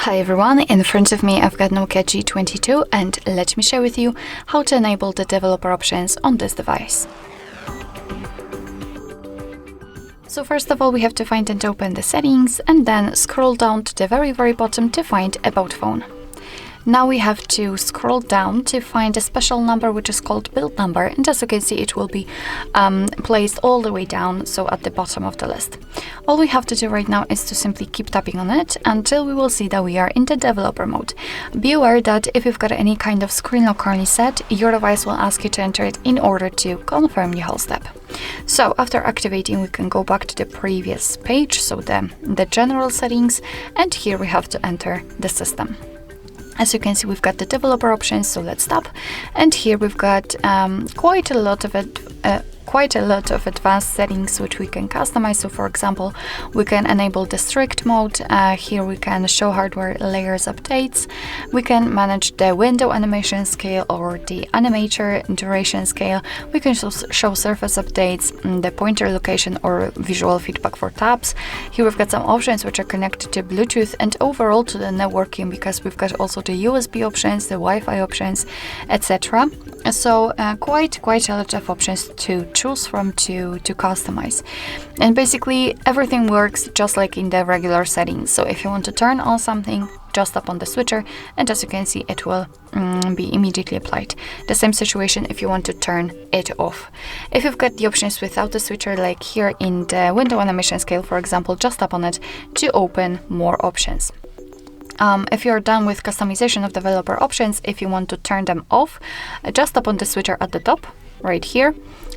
Hi everyone, in front of me I've got Nokia G22 and let me share with you how to enable the developer options on this device. So first of all, we have to find and open the settings and then scroll down to the very bottom to find About Phone. Now we have to scroll down to find a special number which is called build number, and as you can see it will be placed all the way down, so at the bottom of the list. All we have to do right now is to simply keep tapping on it until we will see that we are in the developer mode. Be aware that if you've got any kind of screen lock currently set, your device will ask you to enter it in order to confirm the whole step. So after activating, we can go back to the previous page, so the general settings, and here we have to enter the system. As you can see, we've got the developer options, so let's tap. And here we've got quite a lot of advanced settings which we can customize. So for example, we can enable the strict mode. Here we can show hardware layers updates. We can manage the window animation scale or the animator duration scale. We can show surface updates, the pointer location or visual feedback for tabs. Here we've got some options which are connected to Bluetooth and overall to the networking, because we've got also the USB options, the Wi-Fi options, etc. So quite a lot of options to choose from to customize. And basically everything works just like in the regular settings. So if you want to turn on something, just tap on the switcher, and as you can see it will be immediately applied. The same situation if you want to turn it off. If you've got the options without the switcher, like here in the window animation scale for example, just tap on it to open more options. If you're done with customization of developer options, if you want to turn them off, just tap on the switcher at the top, right here.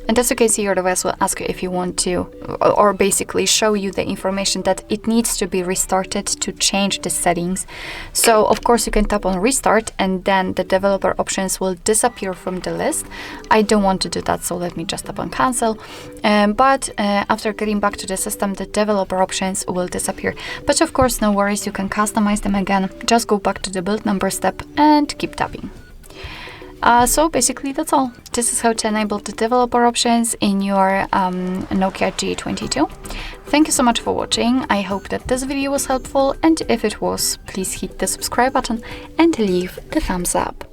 And as you can see, your device will ask you if you want to, or basically show you the information that it needs to be restarted to change the settings. So of course you can tap on restart and then the developer options will disappear from the list. I don't want to do that, so let me just tap on cancel. But after getting back to the system, the developer options will disappear. But of course, no worries, you can customize them again. Just go back to the build number step and keep tapping. So basically that's all. This is how to enable the developer options in your Nokia G22. Thank you so much for watching. I hope that this video was helpful, and if it was, please hit the subscribe button and leave the thumbs up.